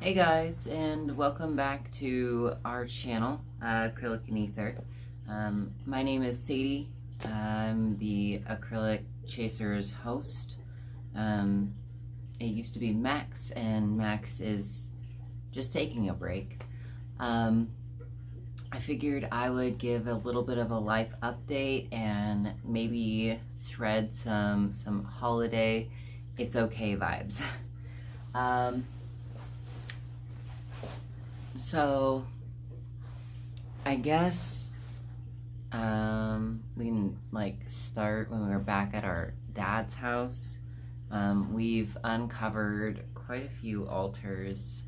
Hey guys, and welcome back to our channel, Acrylic and Ether. My name is Sadie. I'm the Acrylic Chasers host. It used to be Max, and Max is just taking a break. I figured I would give a little bit of a life update and maybe shred some holiday it's okay vibes. So I guess we can start when we were back at our dad's house. We've uncovered quite a few altars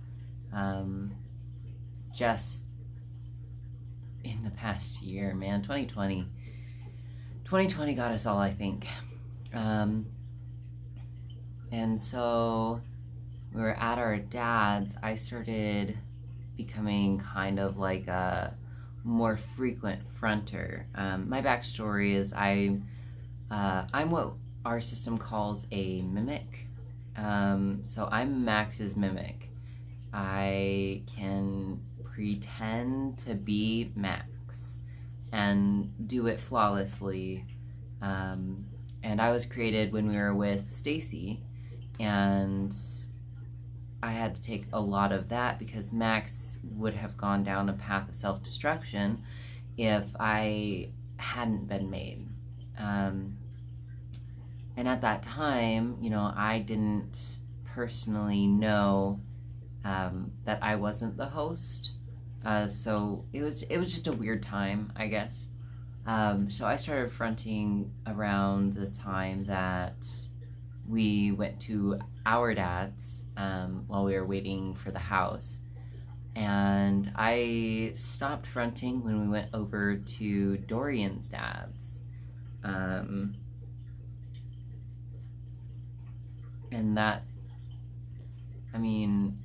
just in the past year, man. 2020 got us all, I think. And so we were at our dad's. I started becoming kind of like a more frequent fronter. My backstory is I'm what our system calls a mimic. So I'm Max's mimic. I can pretend to be Max and do it flawlessly. And I was created when we were with Staci, and I had to take a lot of that because Max would have gone down a path of self-destruction if I hadn't been made. And at that time, I didn't personally know that I wasn't the host. So it was just a weird time, I guess. So I started fronting around the time that we went to our dad's while we were waiting for the house. And I stopped fronting when we went over to Dorian's dad's. And that, I mean,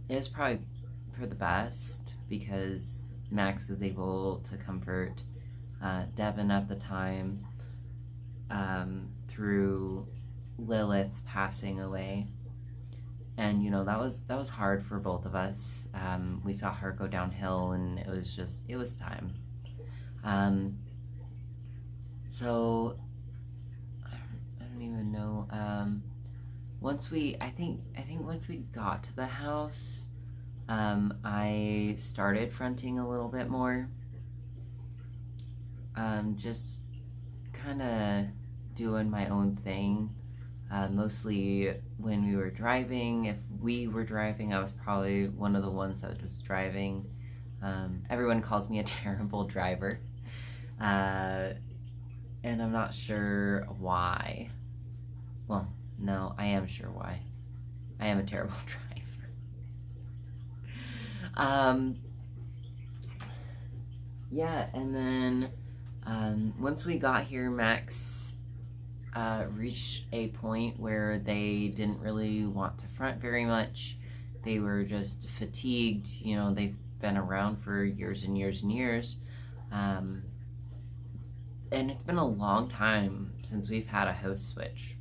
it was probably for the best because Max was able to comfort Devin at the time through Lilith passing away, and that was hard for both of us. We saw her go downhill, and it was time. So I don't even know. Once we got to the house, I started fronting a little bit more. Just kind of doing my own thing. Mostly when we were driving. If we were driving, I was probably one of the ones that was driving. Everyone calls me a terrible driver. And I'm not sure why. Well, no, I am sure why. I am a terrible driver. Yeah, and then once we got here, Max reached a point where they didn't really want to front very much. They were just fatigued. They've been around for years and years and years. And it's been a long time since we've had a host switch.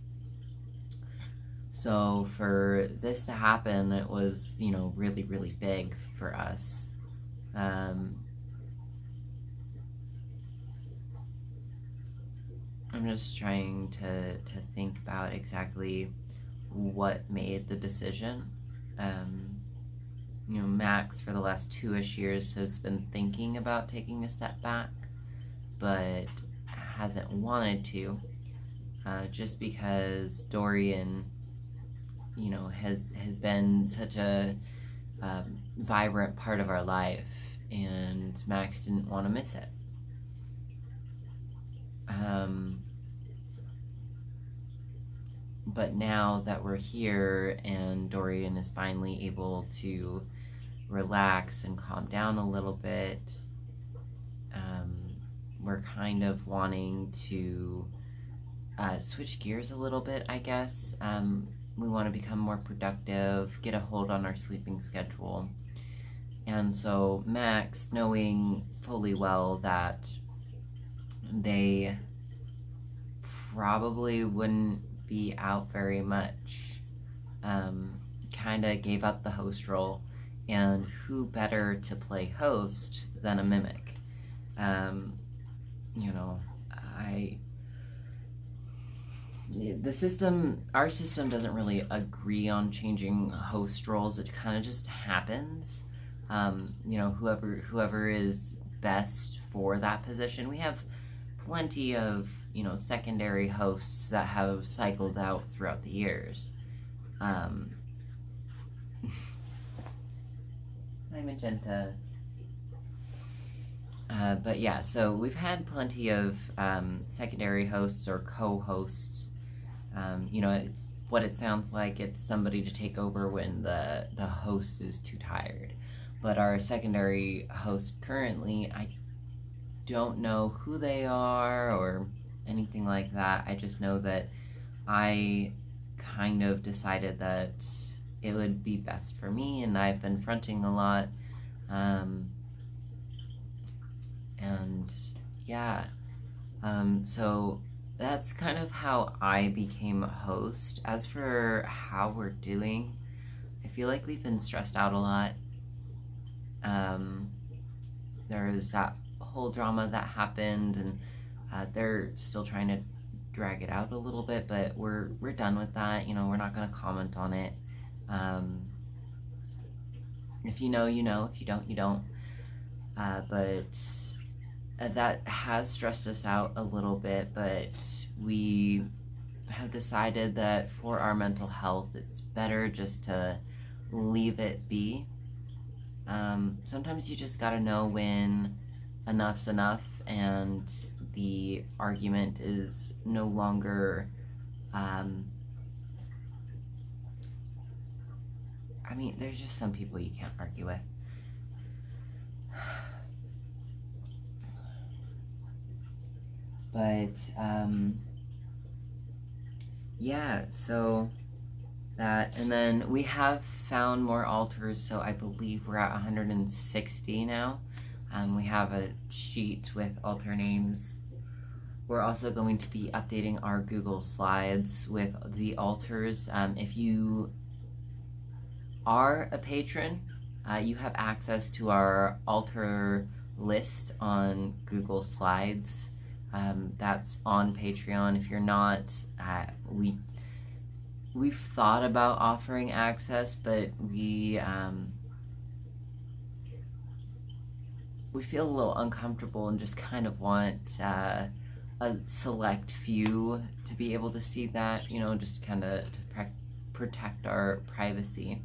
So for this to happen, it was, really, really big for us. I'm just trying to think about exactly what made the decision. Max for the last 2-ish years has been thinking about taking a step back, but hasn't wanted to, just because Dorian, has been such a vibrant part of our life, and Max didn't want to miss it. But now that we're here and Dorian is finally able to relax and calm down a little bit, we're kind of wanting to switch gears a little bit, I guess. We want to become more productive, get a hold on our sleeping schedule. And so Max, knowing fully well that they probably wouldn't be out very much, kind of gave up the host role, and who better to play host than a mimic? You know, our system doesn't really agree on changing host roles. It kind of just happens. You know, whoever is best for that position. We have plenty of, you know, secondary hosts that have cycled out throughout the years. Hi, Magenta. But yeah, so we've had plenty of secondary hosts or co-hosts. You know, it's what it sounds like. It's somebody to take over when the host is too tired. But our secondary host currently, I don't know who they are or anything like that. I just know that I kind of decided that it would be best for me, and I've been fronting a lot. And yeah, so that's kind of how I became a host. As for how we're doing, I feel like we've been stressed out a lot. There's that whole drama that happened, and they're still trying to drag it out a little bit, but we're done with that. You know, we're not going to comment on it. If you know, you know. If you don't, you don't. But that has stressed us out a little bit, but we have decided that for our mental health, it's better just to leave it be. Sometimes you just gotta know when enough's enough and the argument is no longer, I mean, there's just some people you can't argue with. But, yeah, so that, and then we have found more altars, so I believe we're at 160 now. We have a sheet with altar names. We're also going to be updating our Google Slides with the altars. If you are a patron, you have access to our altar list on Google Slides. That's on Patreon. If you're not, we've thought about offering access, but we feel a little uncomfortable and just kind of want a select few to be able to see that, you know, just kind of to protect our privacy.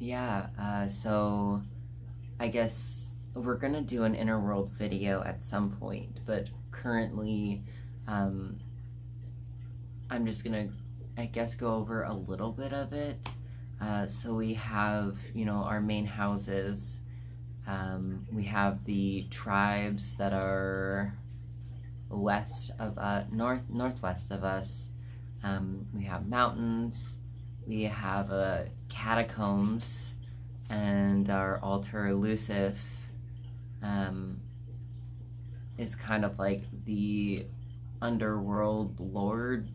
Yeah, so I guess we're gonna do an inner world video at some point, but currently I'm just gonna, I guess, go over a little bit of it. So we have, you know, our main houses. We have the tribes that are west of northwest of us. We have mountains. We have catacombs, and our altar elusive is kind of like the underworld lord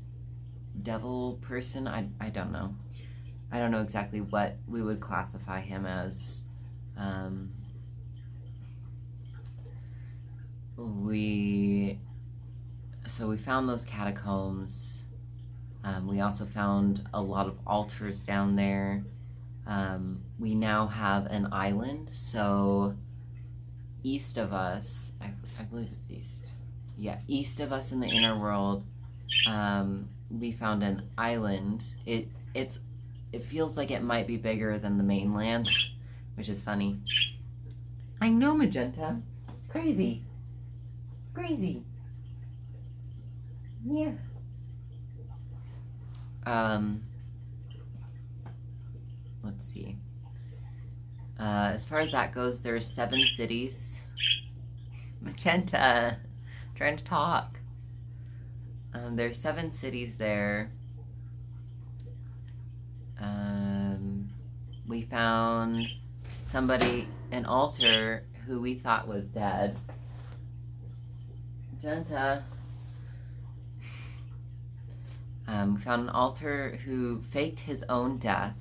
devil person. I don't know. I don't know exactly what we would classify him as. We found those catacombs. We also found a lot of altars down there. We now have an island, so east of us, I believe it's east. Yeah, east of us in the inner world, we found an island. It feels like it might be bigger than the mainland, which is funny. I know, Magenta. It's crazy. It's crazy. Yeah. Let's see. As far as that goes, there's 7 cities. Magenta, trying to talk. There's 7 cities there. We found an altar who we thought was dead. Magenta. We found an alter who faked his own death.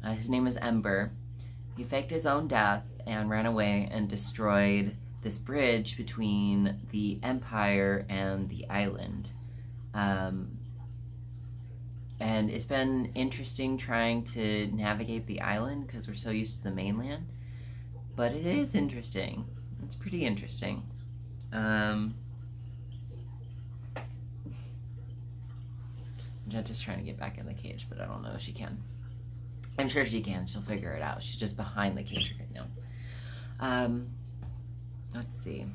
His name is Ember. He faked his own death and ran away and destroyed this bridge between the Empire and the island. And it's been interesting trying to navigate the island because we're so used to the mainland. But it is interesting. It's pretty interesting. Magenta's trying to get back in the cage, but I don't know if she can. I'm sure she can. She'll figure it out. She's just behind the cage right now. Let's see.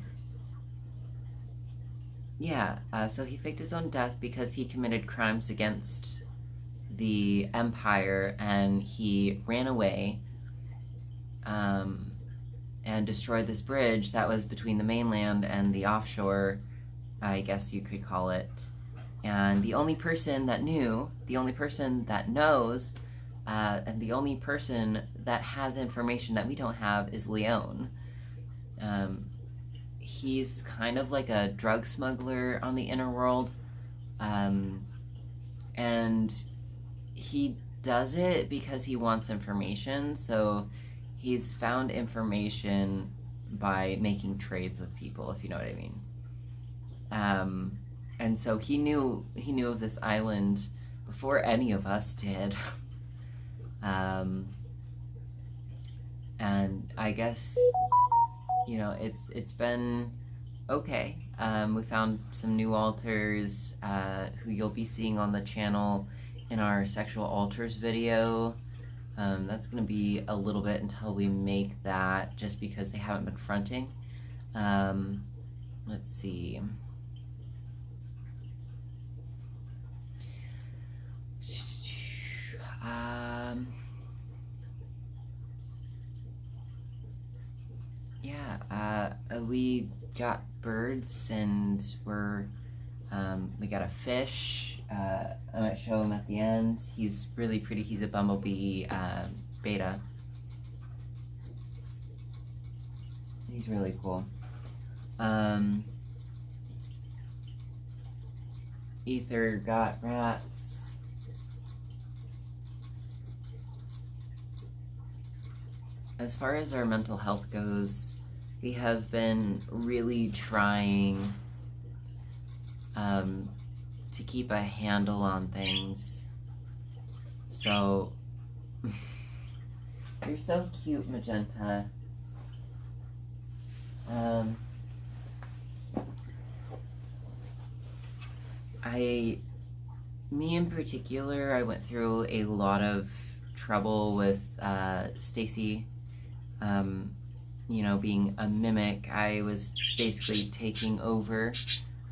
Yeah, so he faked his own death because he committed crimes against the Empire, and he ran away and destroyed this bridge that was between the mainland and the offshore, I guess you could call it. And the only person that knew, the only person that knows, and the only person that has information that we don't have is Leon. He's kind of like a drug smuggler on the inner world, and he does it because he wants information. So he's found information by making trades with people, if you know what I mean. And so he knew of this island before any of us did. And I guess, you know, it's been okay. We found some new alters who you'll be seeing on the channel in our sexual alters video. That's gonna be a little bit until we make that, just because they haven't been fronting. Let's see. We got birds, and we got a fish. I might show him at the end. He's really pretty. He's a bumblebee beta. He's really cool. Ether got rats. As far as our mental health goes, we have been really trying to keep a handle on things. So, you're so cute, Magenta. Me in particular, I went through a lot of trouble with Staci. You know, being a mimic, I was basically taking over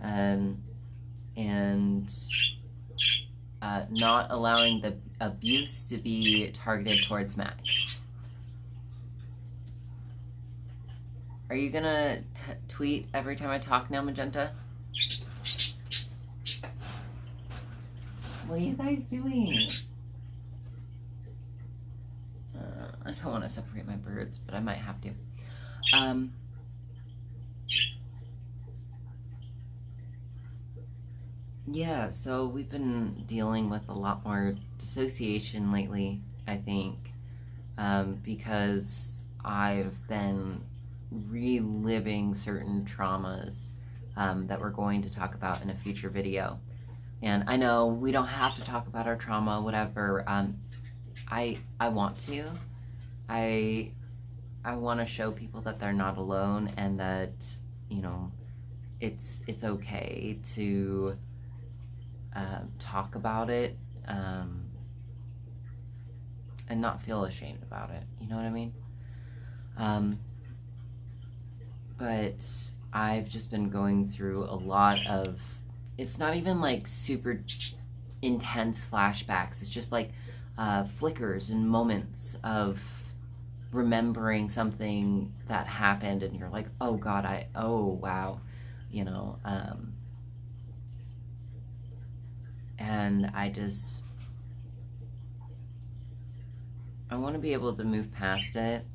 and not allowing the abuse to be targeted towards Max. Are you gonna tweet every time I talk now, Magenta? What are you guys doing? I don't want to separate my birds, but I might have to. Yeah, so we've been dealing with a lot more dissociation lately, I think, because I've been reliving certain traumas that we're going to talk about in a future video. And I know we don't have to talk about our trauma, whatever. I want to. I want to show people that they're not alone, and that, you know, it's okay to talk about it and not feel ashamed about it. You know what I mean? But I've just been going through a lot of, it's not even like super intense flashbacks. It's just like flickers and moments of remembering something that happened, and you're like, oh God, oh wow, you know, and I want to be able to move past it.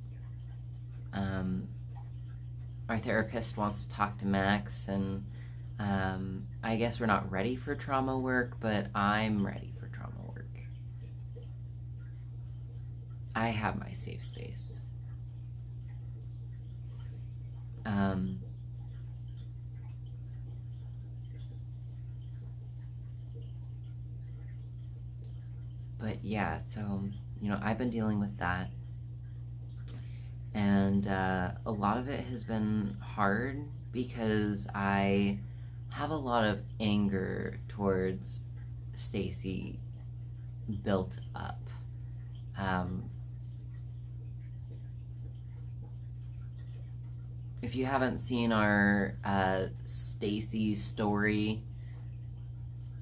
Our therapist wants to talk to Max, and I guess we're not ready for trauma work, but I'm ready for trauma work. I have my safe space. But yeah, so, you know, I've been dealing with that. And a lot of it has been hard because I have a lot of anger towards Staci built up. If you haven't seen our Staci story,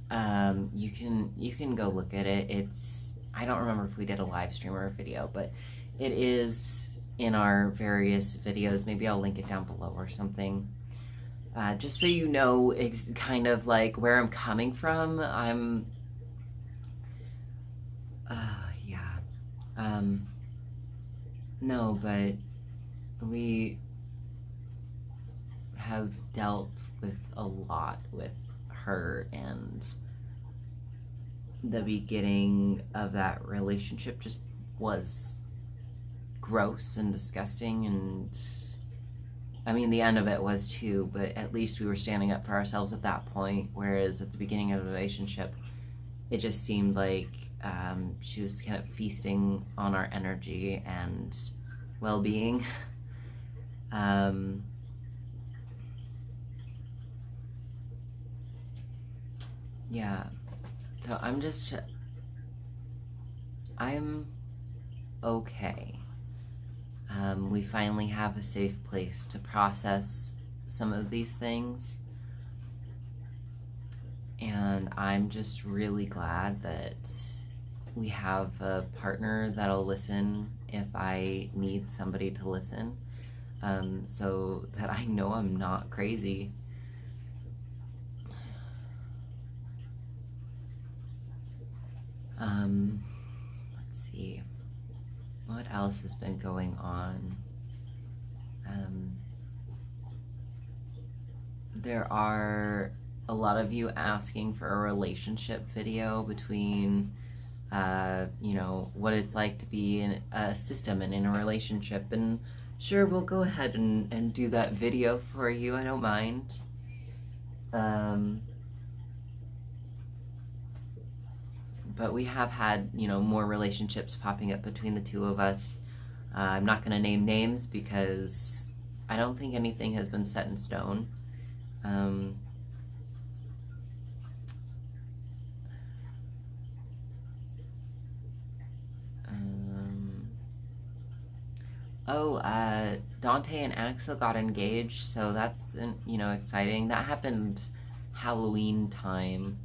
you can go look at it. It's, I don't remember if we did a live stream or a video, but it is in our various videos. Maybe I'll link it down below or something. Just so you know, it's kind of like where I'm coming from. Yeah. No, but we have dealt with a lot with her, and the beginning of that relationship just was gross and disgusting, and I mean the end of it was too, but at least we were standing up for ourselves at that point, whereas at the beginning of the relationship it just seemed like she was kind of feasting on our energy and well-being. Yeah, so I'm okay. We finally have a safe place to process some of these things, and I'm just really glad that we have a partner that'll listen if I need somebody to listen, so that I know I'm not crazy. Let's see. What else has been going on? There are a lot of you asking for a relationship video between, you know, what it's like to be in a system and in a relationship, and sure, we'll go ahead and do that video for you. I don't mind. But we have had, you know, more relationships popping up between the two of us. I'm not going to name names because I don't think anything has been set in stone. Dante and Axel got engaged, so that's, you know, exciting. That happened Halloween time.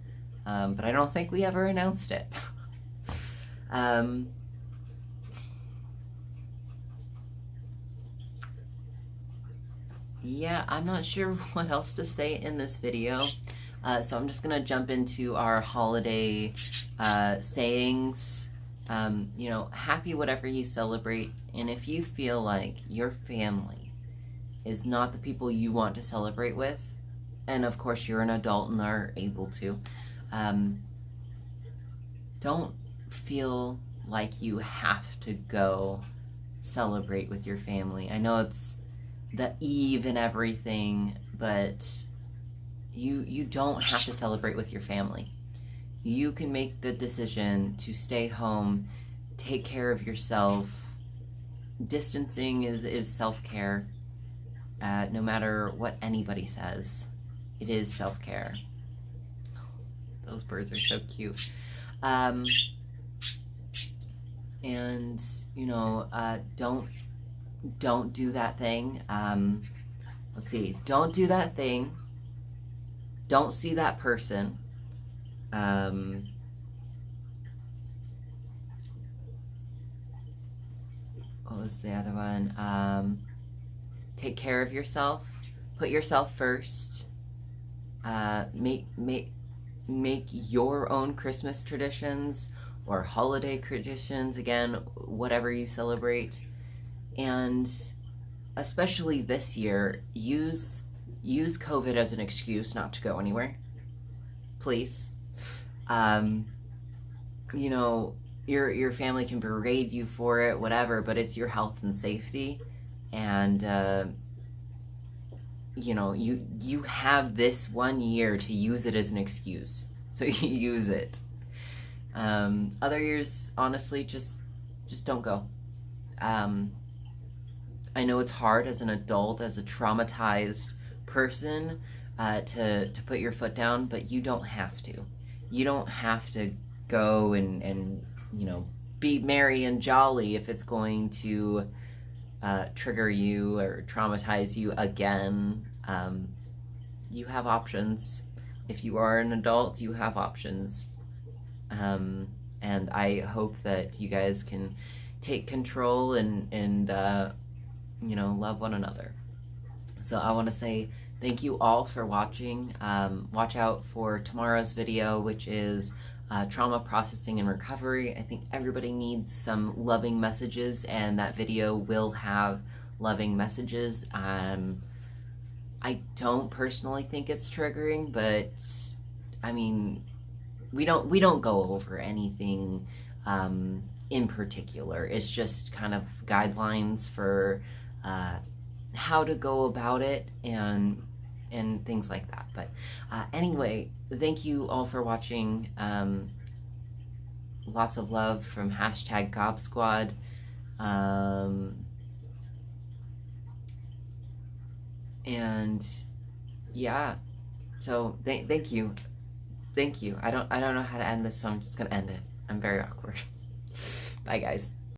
But I don't think we ever announced it. Yeah, I'm not sure what else to say in this video, so I'm just gonna jump into our holiday sayings. You know, happy whatever you celebrate, and if you feel like your family is not the people you want to celebrate with, and of course you're an adult and are able to, don't feel like you have to go celebrate with your family. I know it's the eve and everything, but you don't have to celebrate with your family. You can make the decision to stay home, take care of yourself. Distancing is self-care. No matter what anybody says, it is self-care. Those birds are so cute. And, you know, don't do that thing. Let's see. Don't do that thing. Don't see that person. What was the other one? Take care of yourself. Put yourself first. Make your own Christmas traditions or holiday traditions, again, whatever you celebrate. And especially this year, use use COVID as an excuse not to go anywhere, please. You know, your family can berate you for it, whatever, but it's your health and safety, and you know, you have this 1 year to use it as an excuse, so you use it. Other years, honestly, just don't go. I know it's hard as an adult, as a traumatized person, to put your foot down, but you don't have to. You don't have to go and you know, be merry and jolly if it's going to trigger you or traumatize you again. You have options. If you are an adult, you have options. And I hope that you guys can take control and you know, love one another. So I want to say thank you all for watching. Watch out for tomorrow's video, which is trauma processing and recovery. I think everybody needs some loving messages, and that video will have loving messages. I don't personally think it's triggering, but I mean, we don't go over anything in particular. It's just kind of guidelines for how to go about it and things like that. But anyway, thank you all for watching. Lots of love from #GobSquad. And yeah, so thank you. I don't know how to end this, so I'm just gonna end it. I'm very awkward. Bye guys.